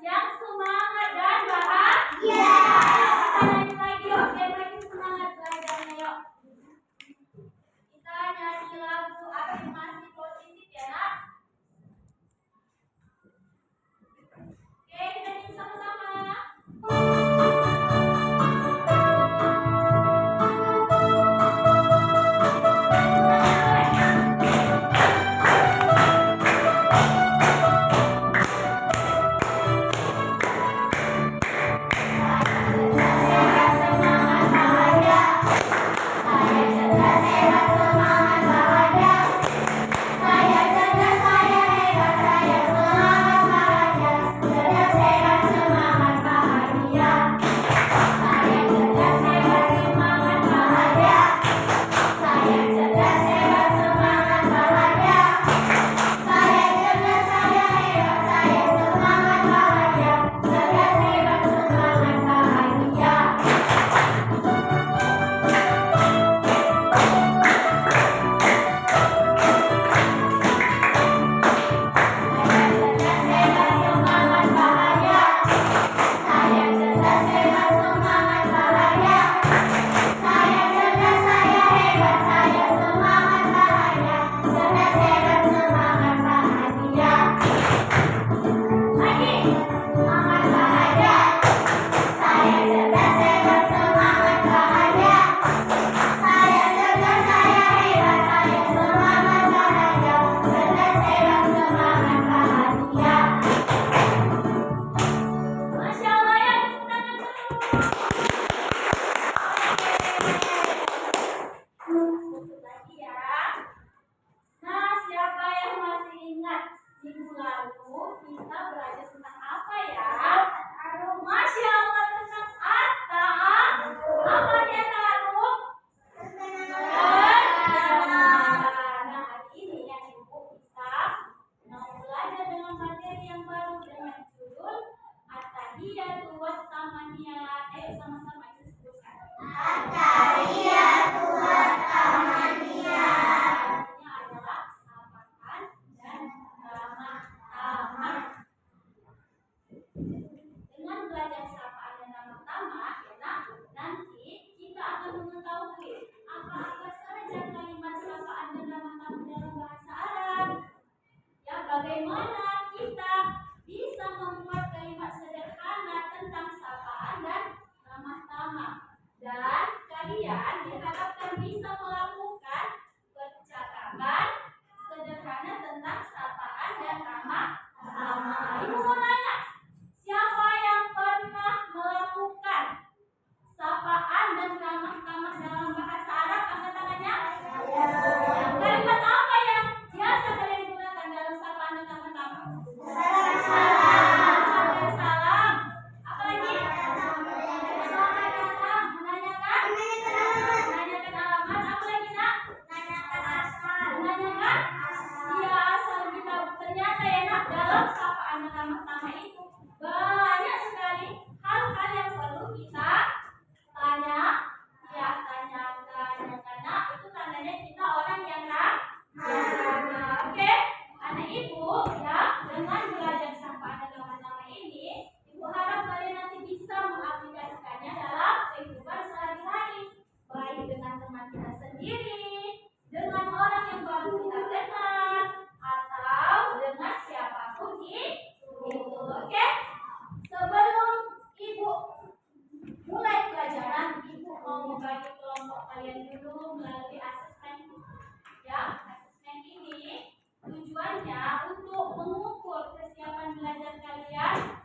Yang semangat dan bahagia. Kita nyanyi lagi yuk, kalian diharapkan bisa melakukan percakapan sederhana tentang sapaan dan ramah tamah. Ibu mau nanya, siapa yang pernah melakukan sapaan dan ramah tamah dalam bahasa Arab? Angkat tangannya. Kalimat apa yang biasa kalian gunakan dalam sapaan dan ramah tamah? Salam dan salam. Apa lagi? Selamat datang. Menanyakan alamat. Apa lagi nak? Menanyakan dia asal kita. Ternyata ya nak, dalam sapaan dan ramah tamah itu banyak sekali hal-hal yang perlu kita tanya, ya tanyakan. Karena itu tandanya kita orang yang ramah. Oke, anak ibu ya, dengan belajar sapaan dan ramah tamah ini, ibu harap kalian nanti bisa mengaplikasikannya dalam kehidupan sehari-hari, baik dengan teman kita sendiri, dengan orang yang baru kita kenal, atau dengan siapapun itu. Oke, sebelum ibu mulai pelajaran, ibu mau membagi kelompok kalian dulu melalui asesmen. Ya, asesmen ini tujuannya untuk mengukur kesiapan belajar kalian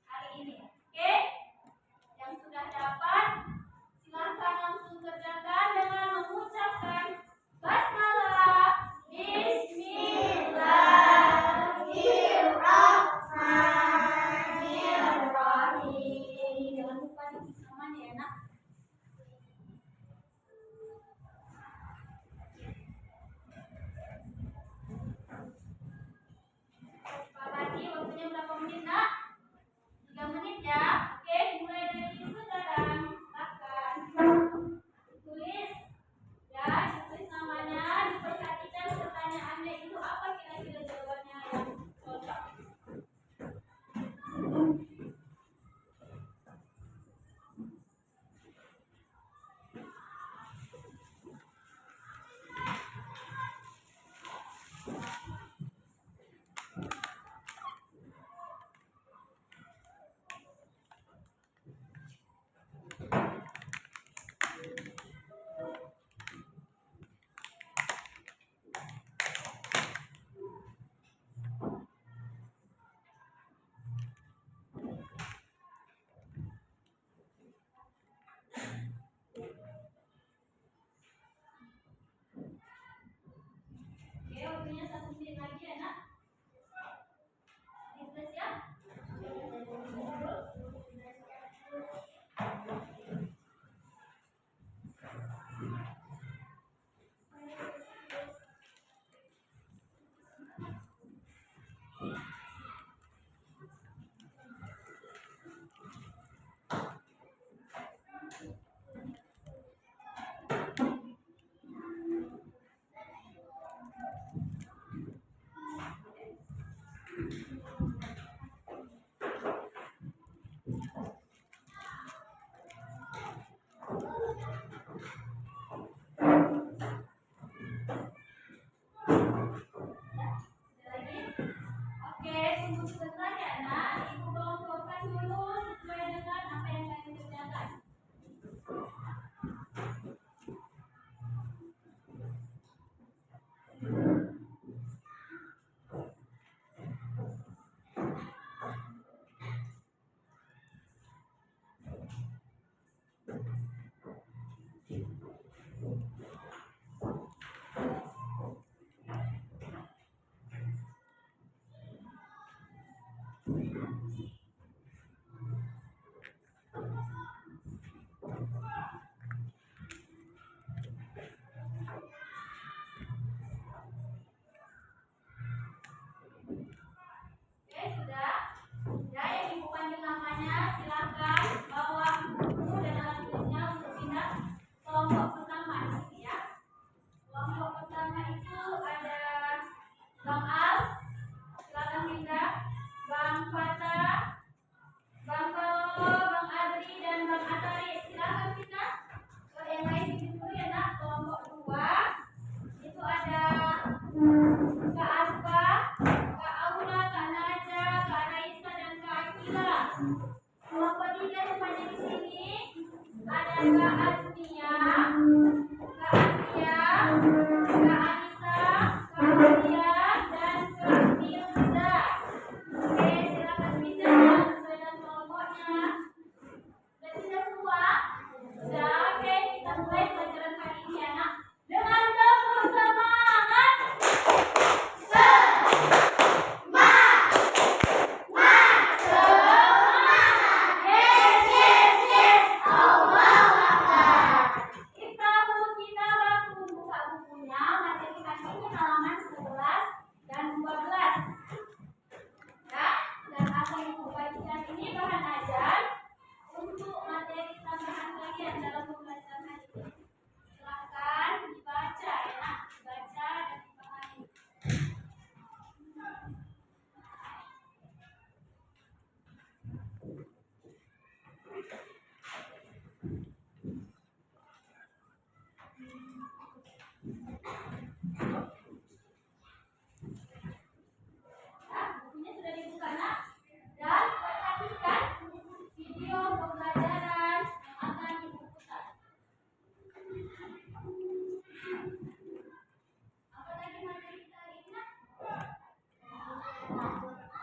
hari ini. Oke, yang sudah dapat silakan langsung kerjakan dengan mengucapkan basmalah. Bismillahirrahmanirrahim. Jangan lupa disamanya ya nak. Pagi waktunya berapa menit nak? 3 menit ya. Oke, mulai dari sekarang. Silakan tulis ya, tulis namanya, diperhatikan pertanyaannya itu apa kira-kira jawabannya yang cocok. Oke, waktunya 1 menit lagi ya nak. Ditulis ya. Oke, tunggu sebentar ya nak. Ibu kelompokkan dulu sesuai dengan apa yang kalian kerjakan. Oke, sudah. Ya, yang ibu panggil namanya silakan bawa buku dan alat tulisnya untuk pindah kelompok pertama di sini ya. Kelompok pertama itu ada Bang Al, silakan pindah. Bang Fatah, Bang Karolo, Bang Adri dan Bang Atari, silakan pindah ke yang lain dulu ya nak. Kelompok 2 itu ada Kak Aspa, Kak Aula, Kak Naja, Kak Raisa dan Kak Akila. Kelompok 3 rupanya di sini ada Kak Asmi,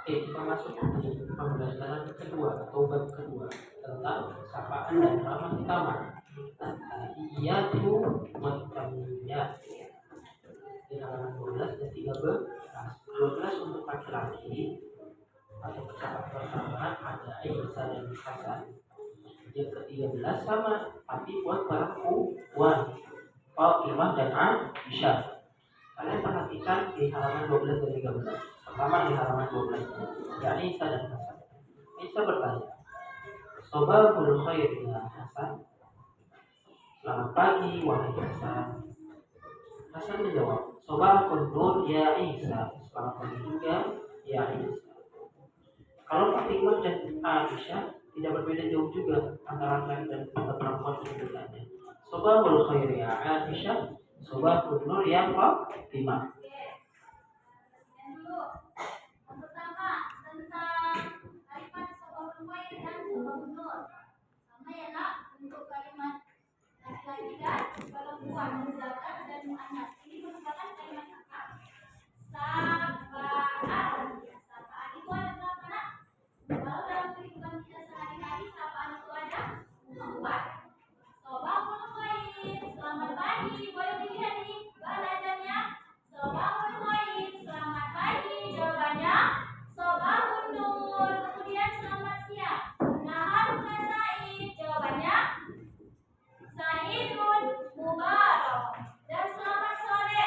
Oke, kita masuk di pembelajaran kedua atau bab kedua tentang sapaan dan ramah tamah. Tahiyatu wa tamiyat. Di halaman 12 dan 13. 12 untuk laki-laki atau persamaan ada Aisyah dan Hasan. Yang ke-13 sama, tapi buat perempuan Fatimah dan Aisyah. Kalian perhatikan di halaman 12 dan 13. Pertama di halaman 12, ya Aisyah dan Hasan. Aisyah bertanya, Sobahul khair ya Hasan. Selamat pagi wahai Hasan. Hasan menjawab, Sobahul nur ya Aisyah. Selamat pagi juga ya Aisyah. Kalau Fatimah dan Aisyah tidak berbeda jauh juga antara laki dan perempuan sebenarnya. Sobahul khair ya Aisyah. Sobahul nur ya Fatimah. Yang pertama tentang kalimat sababul khair dan sababul nur. Sama ya nak, untuk kalimat laki-laki dan perempuan muzakkar dan muannas. Ini merupakan kalimat apa? Sapaan. Sapaan itu ada berapa nak? Kalau dalam kehidupan kita sehari-hari sapaan itu ada 4. Sababul khair, selamat pagi. Boleh dilihat nih balajannya. Sababul khair, selamat pagi. Jawabannya Sabahul nur. Kemudian selamat siang. Naharuka Said. Jawabannya Saidun Mubarak. Dan selamat sore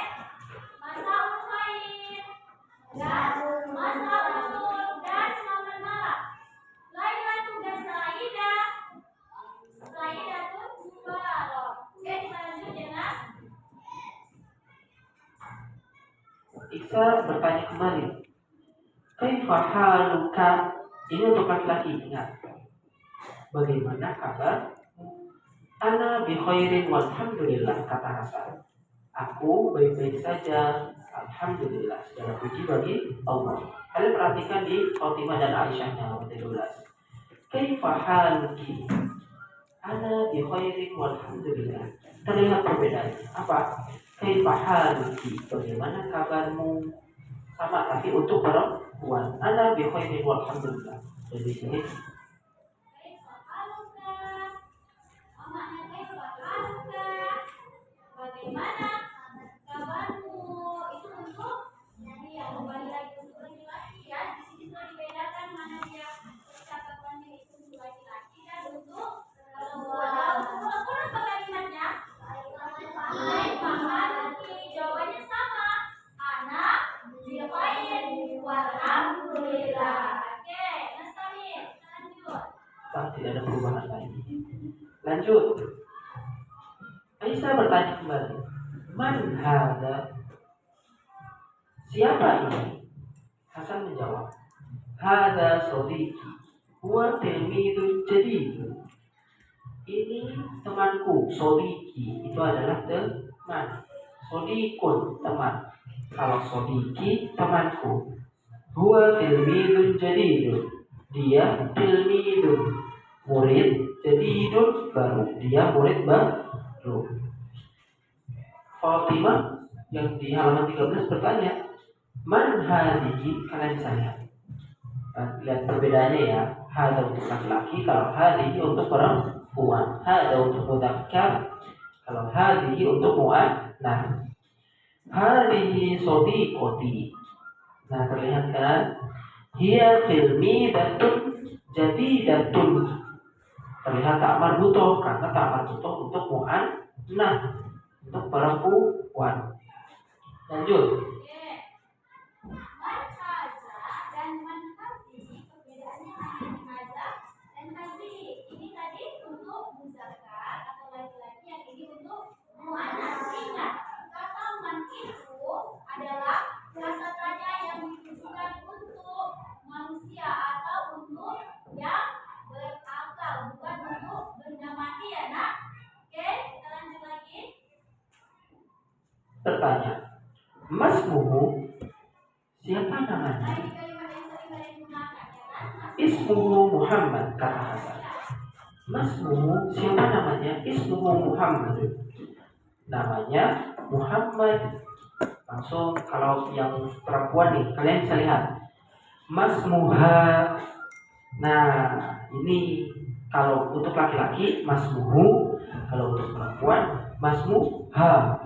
Masaul khair dan Masaul nur. Dan selamat malam Lailatul Saidah. Saidatun Mubarak. Oke, kita lanjut ya nak. Iksa bertanya kembali, Kaifa haluka? Ini untuk laki-laki, ingat. Bagaimana kabar? Ana bi khairin walhamdulillah, kata Hasan. Aku baik-baik saja, alhamdulillah. Segala puji bagi Allah. Kalian perhatikan di Fatimah dan Aisyahnya nomor 13. Kaifa haluki? Ana bi khairin walhamdulillah. Terlihat perbedaannya. Apa? Kaifa haluki? Bagaimana kabarmu? Sama tapi untuk perempuan. Ana bi khairin walhamdulillah. Dan di sini Kaifa haluka? Maknanya kaifa haluka? Bagaimana kabarmu? Itu untuk jadi yang kembali lagi untuk laki-laki ya. Di sini sudah dibedakan mana dia percakapannya itu untuk laki-laki dan untuk perempuan. Kalau apa kalimatnya? Kaifa haluki? Jawabannya sama. Ana bi khair walhamdulillah. Oke, Nasta'in, kita lanjut. tidak ada perubahan lagi. Lanjut. Aisyah bertanya kembali, Man hada? Siapa ini? Hasan menjawab, Hada sodiki, huwa tilmidun jadid. Ini temanku, sodiki itu adalah teman. Sodikun teman. Kalau sodiki temanku. Huwa tilmidun jadid. Dia tilmidun murid, jadidun baru. Dia murid baru. Fatimah yang di halaman 13 bertanya, Man hadihi? Kalian bisa lihat. Lihat perbedaannya ya. Hada untuk laki-laki, kalau hadihi untuk perempuan. Hada untuk mudzakkar, kalau hadihi untuk muannats. Hadihi sadiqati. Nah, terlihat kan? Hiya filmidatun jadidatun. Terlihat tak marbutoh karena tak marbutoh untuk muannats, untuk perempuan. Lanjut. Manhaza dan manhazi, perbedaannya antara haza dan hazi. Ini tadi untuk muzakkar atau laki-laki, yang ini untuk muannas. Ingat, kata man itu adalah kata tanya yang ditujukan untuk manusia atau untuk yang berakal, bukan untuk benda mati ya nak. Oke, kita lanjut lagi. Bertanya, Masmuhu? Siapa namanya? Nah, ini kalimat yang sering kalian gunakan ya kan? Ismuhu Muhammad, kata Hasan. Masmuhu, siapa namanya? Ismuhu Muhammad. Namanya Muhammad. Langsung kalau yang perempuan nih, kalian bisa lihat. Masmuha. Nah, ini kalau untuk laki-laki masmuhu, kalau untuk perempuan masmuha.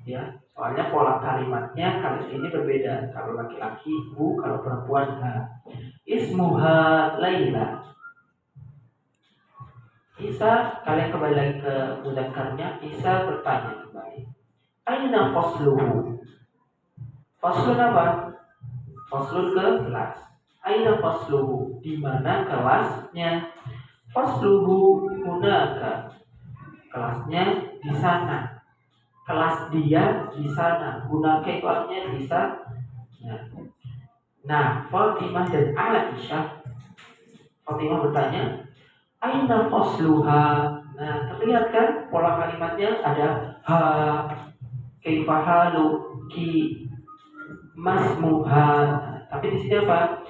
Ya, soalnya pola kalimatnya kali ini berbeda. Kalau laki-laki hu, kalau perempuan ha. Ismuha Laila. Isa, kalian kembali lagi ke mudzakarnya. Isa bertanya kembali. Aina fasluhu? Faslun apa? Faslun ke kelas. Aina fasluhu? Di mana kelasnya? Fasluhu hunaka. Kelasnya di sana. Kelas dia di sana. Hunaka itu artinya di sana. Nah, Fatimah dan Aisyah. Fatimah bertanya, Aina fasluha? Nah, terlihat kan pola kalimatnya ada ha, kaifahalu, ki, masmuha. Tapi di sini apa?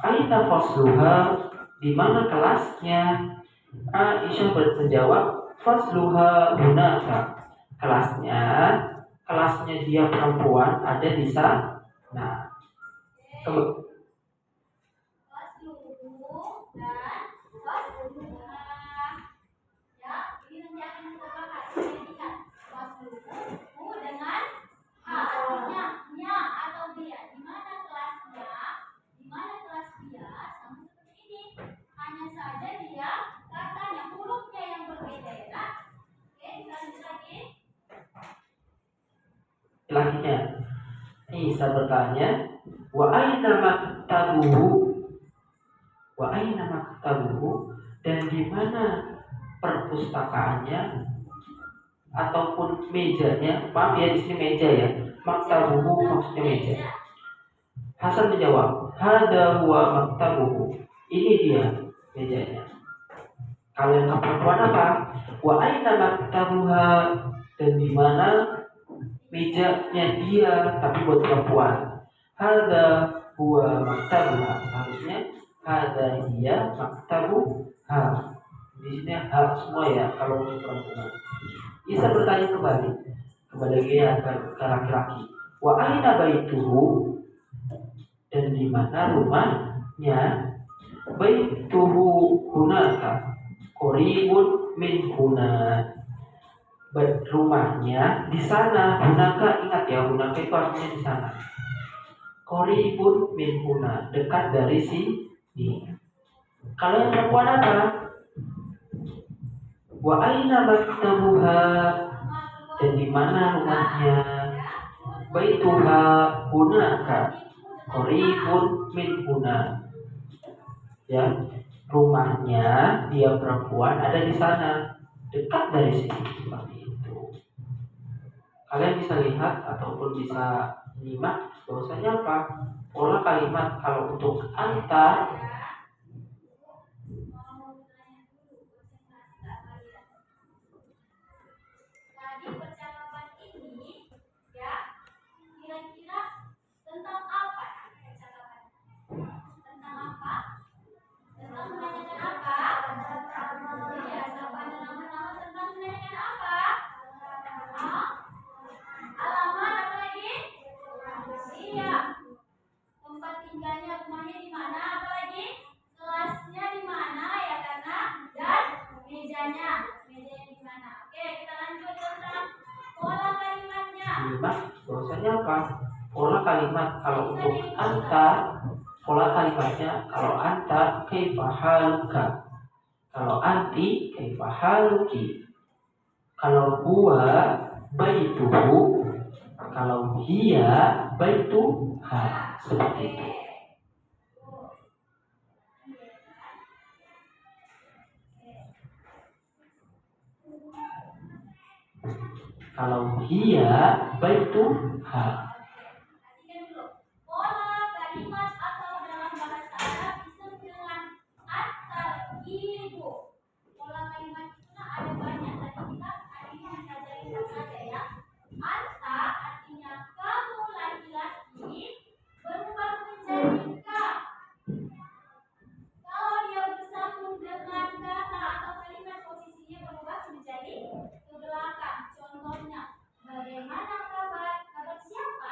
Aina fasluha? Di mana kelasnya? Aisyah menjawab, fasluha hunaka. Kelasnya, kelasnya dia perempuan ada di sana. Nah, Wasluhu dan wasluha. Ya, ini nanti akan kita bahas. Lihat wasluhu dengan ha, artinya nya atau dia. Di mana kelasnya? Di mana kelas dia? Sama seperti ini. Hanya saja dia katanya hurufnya yang berbeda ya. Oke, kita lanjut lagi. Selanjutnya, Isa bertanya, wa aina maktabuhu? Wa aina maktabuhu? Dan di mana perpustakaannya ataupun mejanya? Maaf ya, di sini meja ya. Maktabuhu maksudnya meja. Hasan menjawab, hada huwa maktabuhu. Ini dia mejanya. Kalau yang perempuan apa? Wa aina maktabuha? Dan di mana mejanya dia, tapi buat perempuan. Hada huwa maktabuha. Harusnya hada dia maktabuha. Di sini harus semua ya kalau untuk perempuan. Isa bertanya kembali dia ke laki-laki. Wa aina baituhu? Dan di mana rumahnya? Baituhu hunaka qaribun min huna. Rumahnya di sana. Hunaka, ingat ya, hunaka itu artinya di sana. Qaribun min huna, dekat dari sini. Kalau yang perempuan apa? Wa aina maktabuha? Dan di mana rumahnya? Baituha hunaka qaribun min huna. Ya, rumahnya dia perempuan ada di sana, dekat dari sini, seperti itu. Kalian bisa lihat ataupun bisa menyimak bahwasanya apa? Pola kalimat kalau untuk anta Tadi percakapan ini ya kira-kira tentang apa percakapan? Tentang apa? Tentang menanyakan apa? Iya, sapaan nama-nama tentang menanyakan apa? Hah? Alamat apa lagi? Iya. Tempat tinggalnya, rumahnya di mana? Apa lagi? Kelasnya di mana ya karena dan mejanya di mana? Oke, kita lanjut tentang pola kalimatnya. menyimak bahwasanya apa? Pola kalimat kalau untuk anta, pola kalimatnya kalau anta kaifa haluka, kalau anti kaifa haluki, kalau huwa baituhu, kalau hiya baituha, seperti itu. Kalau hiya baituha. Perhatikan dulu. Pola kalimat atau dalam bahasa Arab disebut dengan at-tarkibu. Pola kalimat itu ada banyak. Tadi kita hari ini mempelajari saja ya. Anta artinya kamu laki-laki berubah menjadi ka. Kalau dia bersambung dengan kata atau kalimat posisinya berubah menjadi ke belakang. Contohnya, bagaimana kabar? Kabar siapa?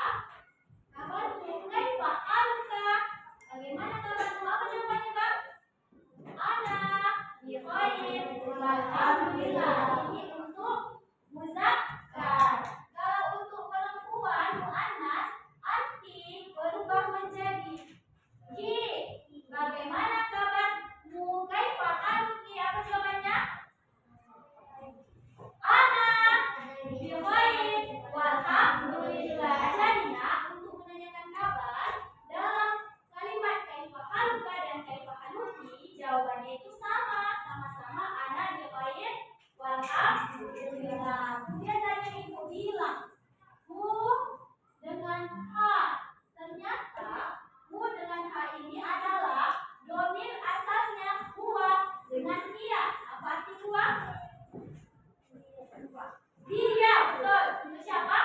Dia, betul. Untuk siapa?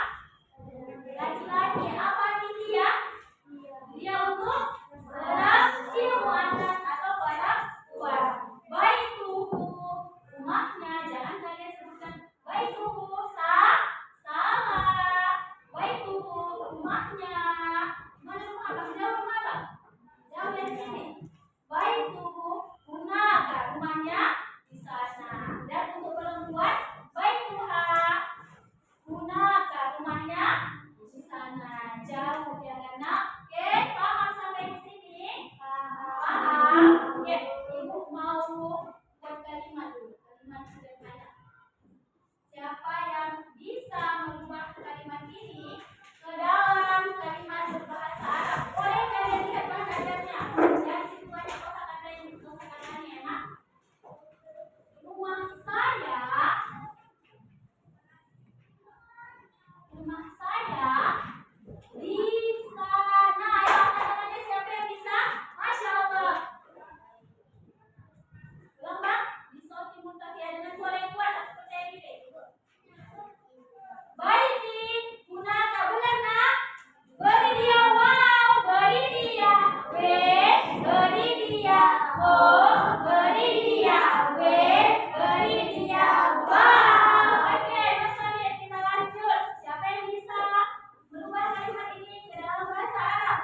Laki-laki. Apa arti dia? Dia untuk berarti muannas atau perempuan. Baituhu, rumahnya. Jangan kalian sebutkan baituhu salah. Baituhu, rumahnya. Mana rumah? Kasih jawab rumah apa? Jawab dari sini. Baituhu, hunaka, rumahnya di sana. Dan untuk perempuan, baituha, hunaka, rumahnya di sana. Jauh ya karena. Oke, paham sampai di sini? Paham. Oke, ibu mau buat kalimat dulu. Kalimat sederhana. Siapa yang bisa merubah kalimat ini ke dalam kalimat berbahasa Arab? Boleh kalian lihat bahan ajarnya. Yang situ banyak kosakata yang kosakatanya enak. Rumah saya di sana. Ayo kata-katanya siapa yang bisa? Masya Allah. Ulang bang. Di sauti muntafiyah dengan suara yang kuat. Aku percaya diri. Baiti, hunaka, benar nak? Beri dia wow, beri dia w, beri dia o, beri dia w, beri dia wow. Oke, Mas Fadil, kita lanjut. Siapa yang bisa merubah kalimat ini ke dalam bahasa Arab?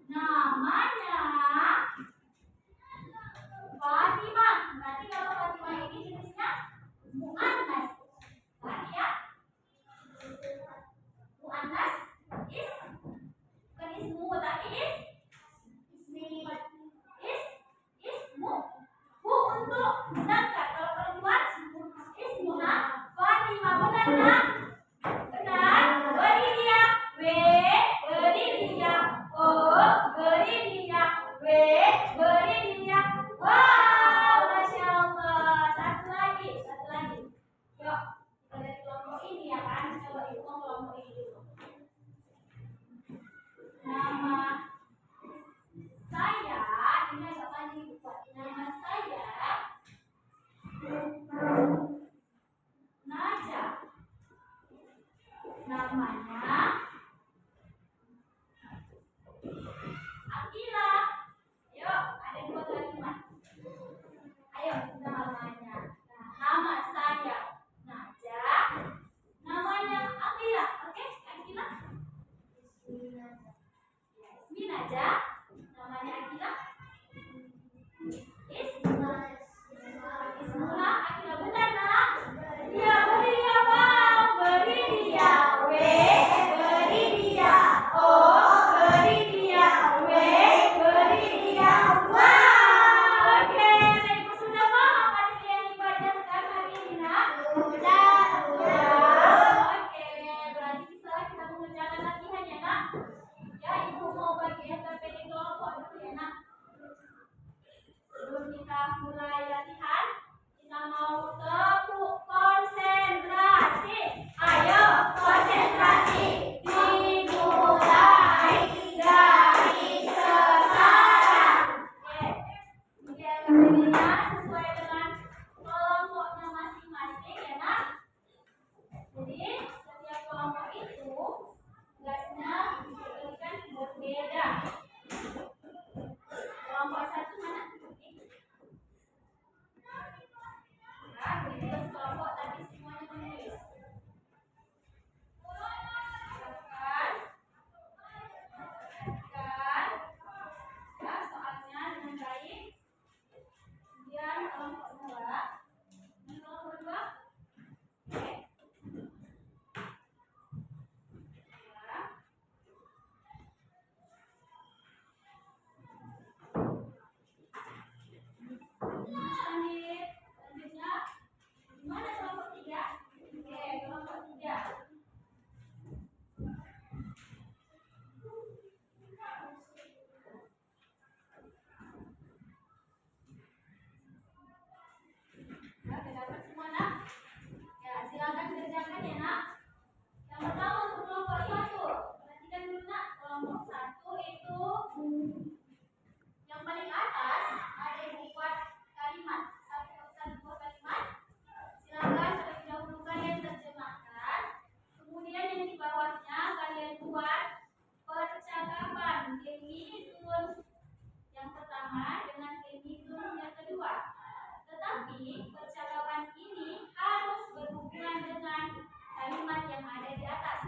Namanya Fatimah. Berarti kalau Fatimah ini jenisnya muannas. Berarti ya? Muannas bukan ismu tapi ismu. Bu untuk zakat. Kalau perempuan ismuha Fatimah. Benar tak? Benar. Beri dia w, beri dia o, beri dia w, beri dia wow. Masya Allah. Satu lagi. Yuk, kita dari kelompok ini ya kan. Coba ibu kelompok ini dulu. Nama saya, ini agak panjang buat. Nama saya Naja.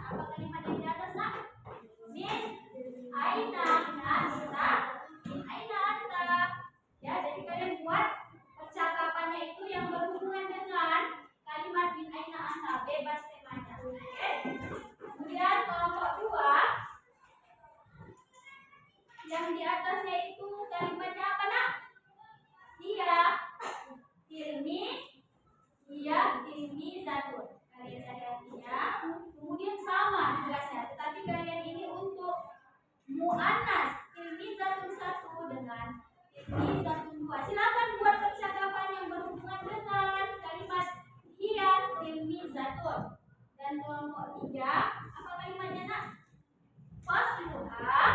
Apa kalimat yang di atas nak? Min aina anta? Min aina anta? Ya, jadi kalian buat percakapannya itu yang berhubungan dengan kalimat min aina anta, bebas temanya. Oke. Kemudian kelompok 2 yang di atasnya itu kalimatnya apa nak? Iya, tilmizatun. Kalian cari artinya. Kemudian sama tugasnya, tetapi kalian ini untuk muannas tilmizatun 1 dengan tilmizatun 2. Silakan buat percakapan yang berhubungan dengan kalimat hiya tilmizatun. Dan kelompok 3, apa kalimatnya nak? Fasluha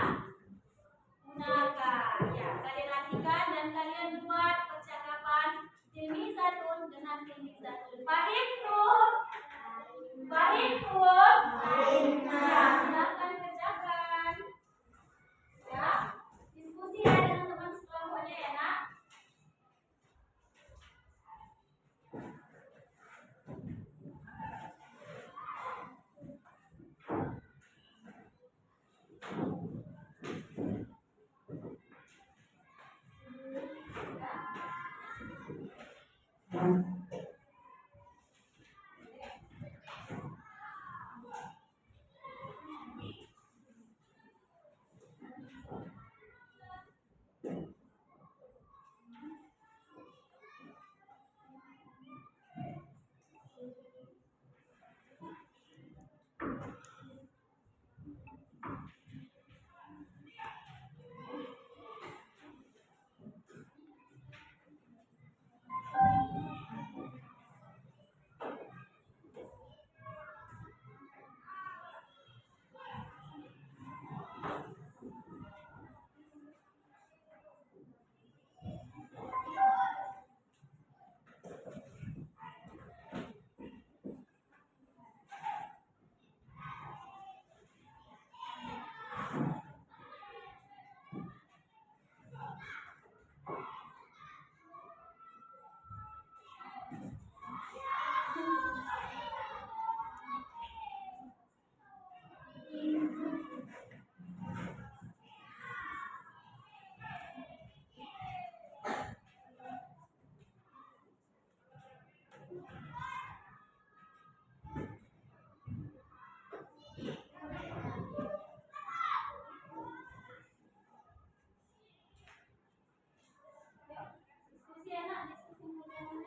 hunaka. Ya, kalian artikan dan kalian buat percakapan tilmizatun dengan tilmizatun. Paham tuh? Paham tuh? Ya, silakan kerjakan. Ya, diskusi ya dengan teman sekelompoknya ya nak. Diskusi ya nak, diskusi mudah-mudahan.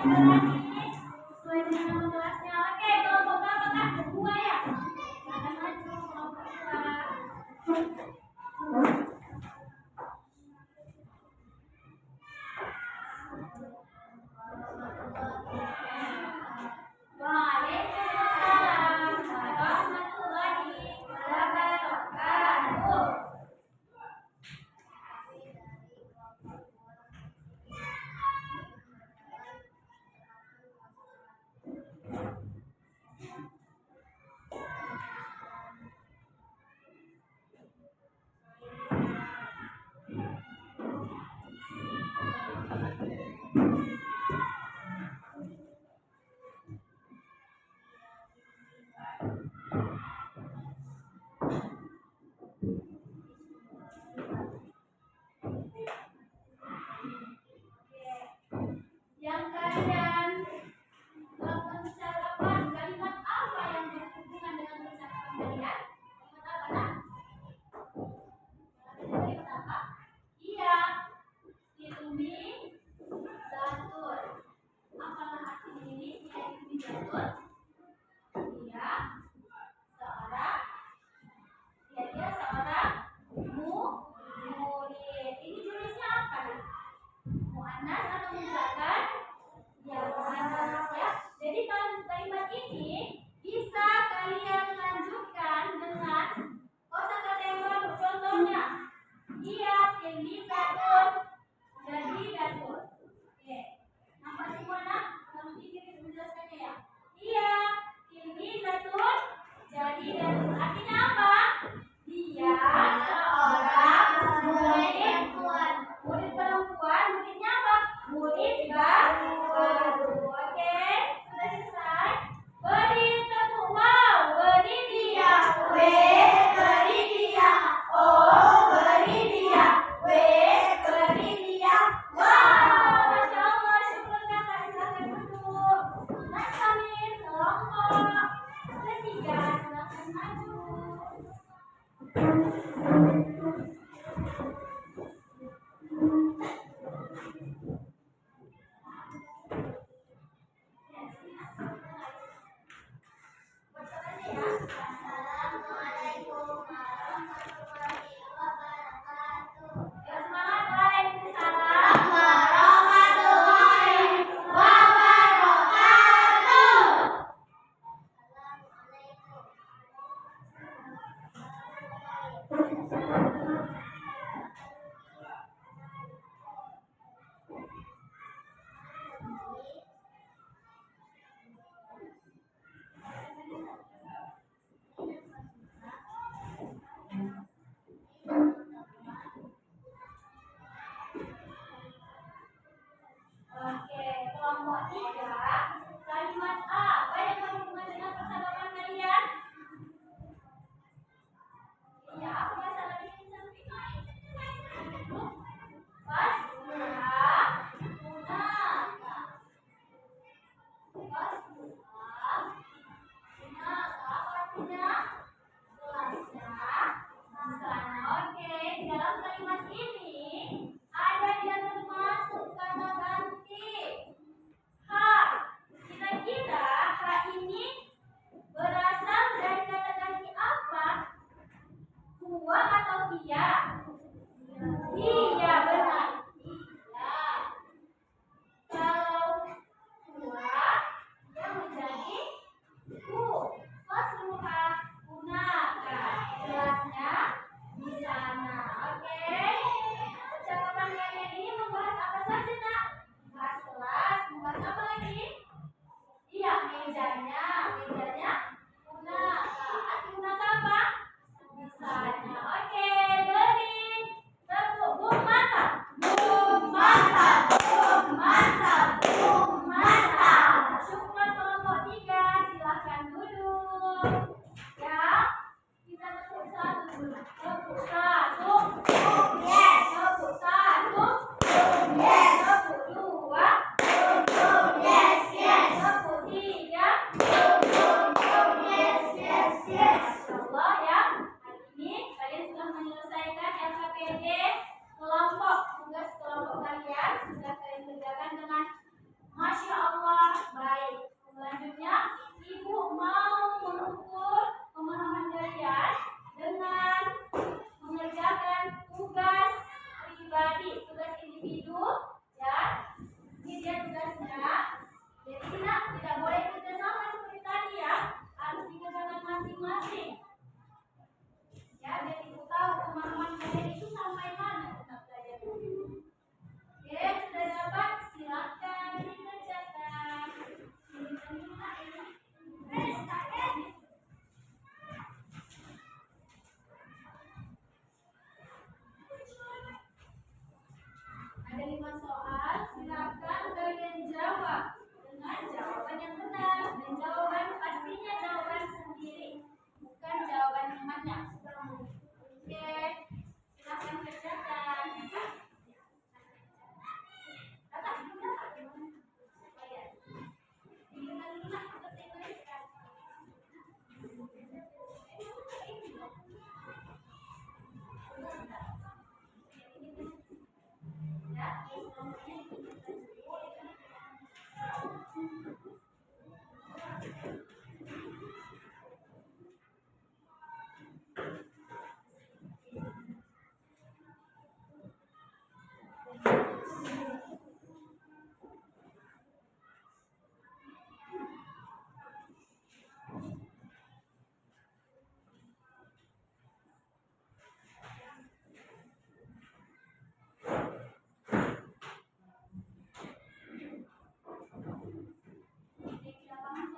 yang berani sesuai dengan nama kelasnya. Oke, kelompok berapa kak? Dua ya. Silakan maju kelompok dua. Waalaikumsalam warahmatullahi wabarakatuh. Yang kalian lakukan percakapan, kalimat apa yang berhubungan dengan percakapan kalian? Kalimat apa nak? Kalimat apa? Iya, ilmi zatul. Apalah arti ini? Iya, ilmi zatul. Dia seorang murid. Ini jenisnya apa nih? Muannas atau muzakkar? Ya, muannas ya. Jadi kalimat ini bisa kalian lanjutkan dengan kosakata yang baru. Contohnya, iya tilmizatun, jadi datun. Oke, nampak semua nak? Kamu pikir menjelaskannya ya? Iya tilmizatun, jadi datun. Artinya apa? Dia seorang murid perempuan. Muridnya apa? Murid baru. Oke, sudah selesai. Beri tepuk wow. Beri dia. W. Beri dia. O. Beri dia. W. Beri dia. Wow, Masya Allah. Syukur kakak. Silakan duduk. Mas Hamid, kelompok ketiga. Silakan maju. Assalamualaikum warahmatullahi wabarakatuh. Ya, semangat. Waalaikumsalam warahmatullahi wabarakatuh. Oke, kelompok tiga. Kalimat apa yang berhubungan dengan percakapan kalian? Ya, aku bahasa lagi pas Oke, di dalam kalimat ini ada yang termasuk kata ganti H. Kira-kira H ini berasal dari kata ganti apa? Huwa atau dia? Iya, benar. Iya. Kalau huwa, dia menjadi hu. Fasluha hunaka. Jelasnya di sana. Oke. Percakapan kalian ini membahas apa saja nak? Membahas kelas, membahas apa lagi? Iya, mejanya hunaka. Arti hunaka apa? Di sana. Oke, beri tepuk bum mantap. Bum mantap. Bum mantap. Bum mantap. Syukur kelompok tiga, silahkan duduk. Ya, kita tepuk satu dulu. Tepuk satu. Yes. Tepuk satu. Yes. Tepuk dua. Yes. Yes. Tepuk tiga. Yes. Yes. Yes. Masya Allah ya. Hari ini kalian sudah menyelesaikan LKPD kelompok. Tugas kelompok kalian sudah kalian kerjakan dengan Masya Allah, baik. Selanjutnya, Ibu mau mengukur pemahaman kalian dengan mengerjakan tugas pribadi, tugas individu, ya. Ini dia tugasnya. Jadi kita tidak boleh kerja sama seperti tadi ya, harus dikerjakan masing-masing. Ya, biar ibu tahu pemahaman kalian itu sampai mana kita belajar dulu. Oke, sudah dapat? Silakan dikerjakan. Ada 5 soal, silakan kalian jawab dengan jawaban yang benar dan jawaban pastinya jawaban sendiri, bukan jawaban temannya. Oke, silakan kerjakan. Kakak, gimana? Oh ya, gimana dulu lah, kita selesaikan.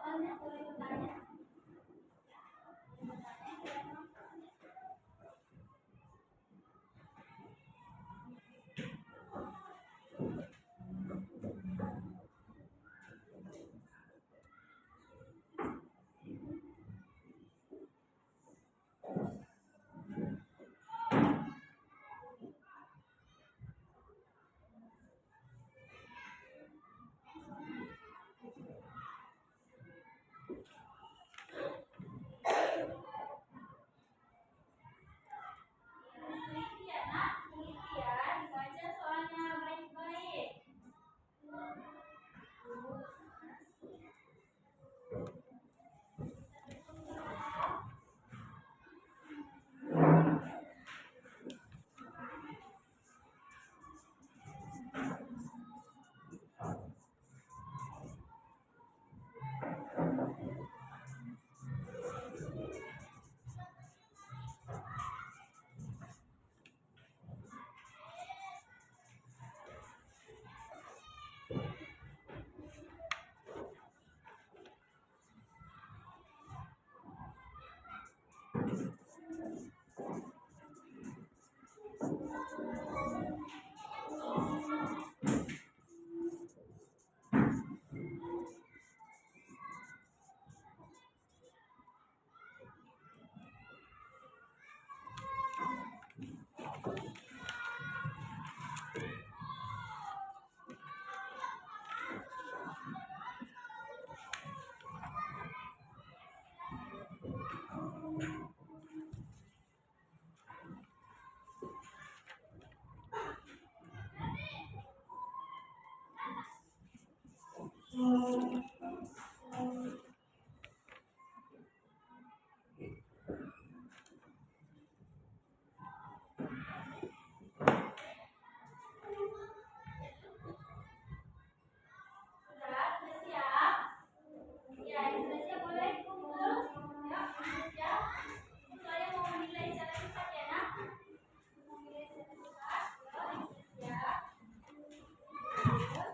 Soalnya boleh bertanya. Teliti ya nak, teliti ya, dibaca soalnya baik-baik. Sudah siap? Ya, yang sudah siap boleh kumpul. Ya, sudah siap. Saya mau menilai secara cepat ya nak. Mau menilai secara cepat. Ya, yang sudah siap.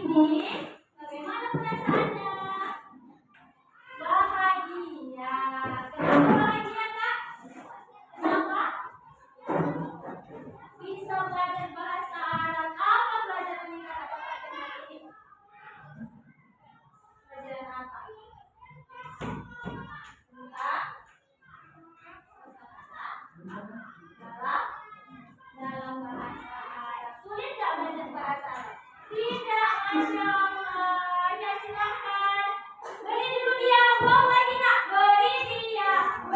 ini bagaimana perasaannya? Bahagia. Kenapa bahagia, Kak? Kenapa? Bisa belajar bahasa Arab. Apa pelajaran yang Kak dapatkan hari ini? Pelajaran apa? Dalam bahasa Arab. Sulit nggak belajar bahasa Arab? Tidak, Masya Allah. Ya silahkan. Beri dulu dia. Wow lagi nak. Beri dia. W.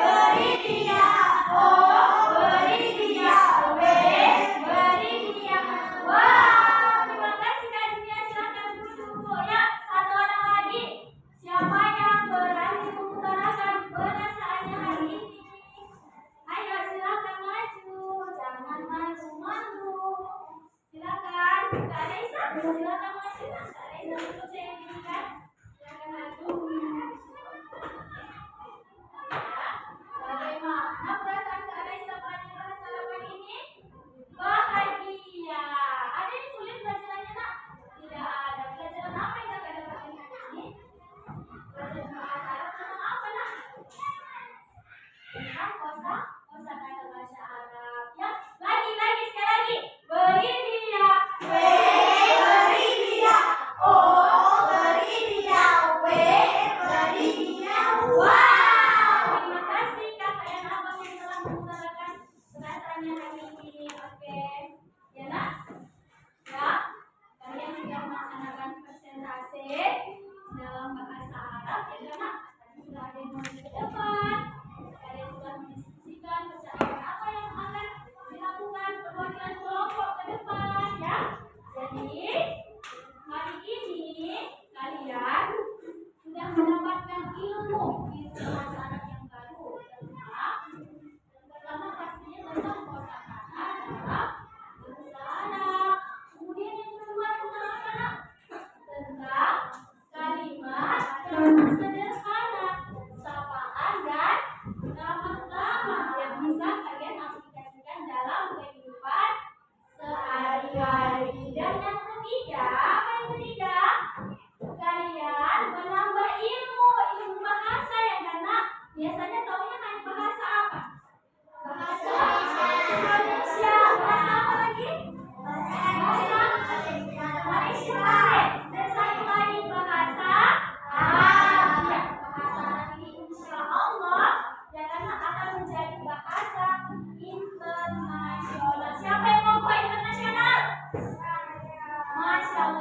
Beri dia. O. Beri dia. W. Beri dia. Wow. Terima kasih Kak Zia. Silahkan duduk. Ya, satu orang lagi. Siapa yang berani mengutarakan perasaannya hari ini? Ayo silakan maju, jangan malu-malu. Silakan, Kak Raisa, silakan maju. Kak Raisa duduk saya ini kan. Silakan maju. Ya, bagaimana perasaan Kak Raisa pada bahasa Arab ini? Bahagia. Ada yang sulit pelajarannya nak? Tidak ada. Pelajaran apa yang Kakak dapatkan hari ini? Pelajaran bahasa Arab tentang apa nak? Tentang kosakata bahasa Arab. Ya, lagi sekali lagi. Beri dia. W. Beri dia. O. Beri dia. W. Beri dia. Wow. Terima kasih kakak dan abang yang telah mengutarakan perasaannya hari ini. Oke. Ya nak? Ya. Kalian sudah melaksanakan presentasi dalam bahasa Arab. Ya nak? Tadi sudah ada yang mau ke depan. Kalian sudah mendiskusikan percakapan apa yang akan dilakukan perwakilan kelompok ke depan ya. Jadi hari ini kalian sudah mendapatkan ilmu bahasa Arab yang baru tentang pertama pastinya tentang kosakata dalam bahasa Arab. Kemudian yang kedua tentang apa nak? Tentang kalimat yang sederhana, sapaan dan nama-nama yang bisa kalian aplikasikan dalam kehidupan sehari-hari. Dan yang ketiga, apa yang ketiga? Kalian menambah ilmu bahasa yang karena biasanya taunya hanya bahasa apa? Bahasa Indonesia. Bahasa apa lagi? Bahasa Malaysia. Dan satu lagi bahasa Arab. Ya, bahasa Arab ini insya Allah ya karena akan menjadi bahasa internasional. Siapa yang mau go internasional? Masya Allah.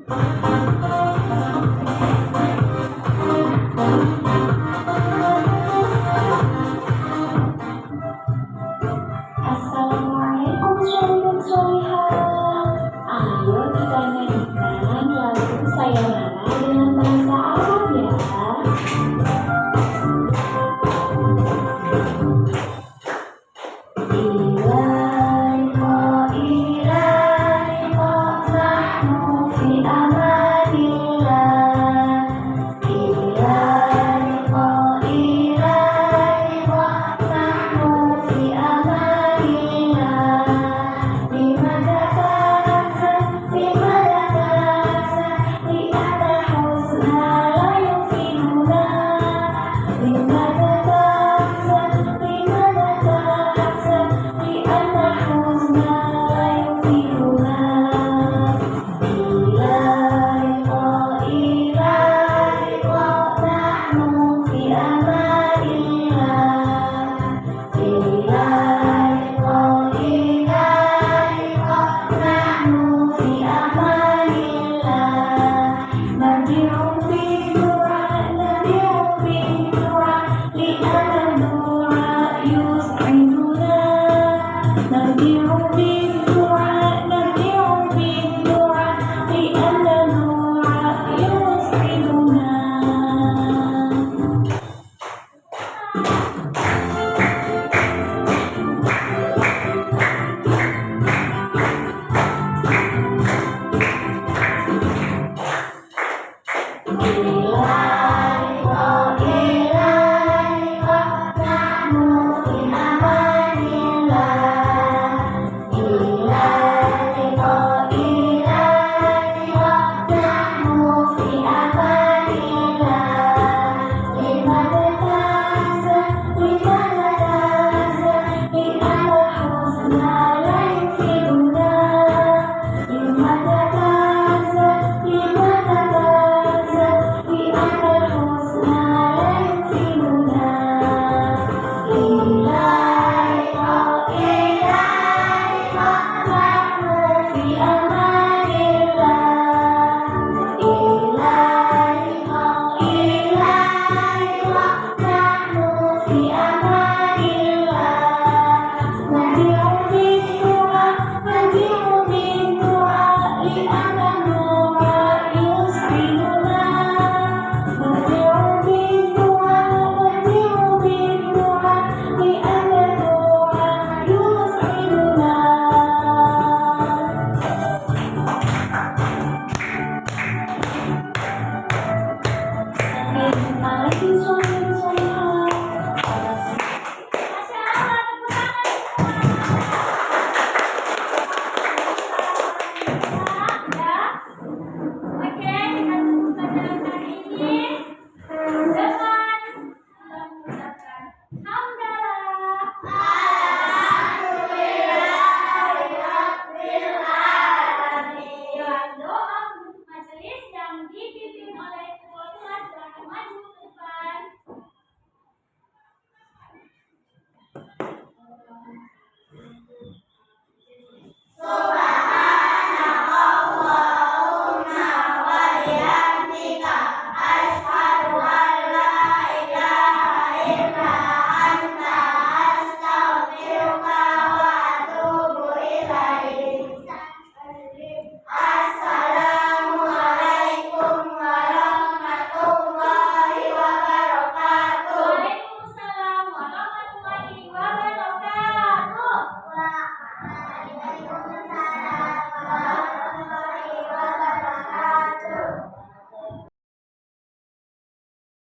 Thank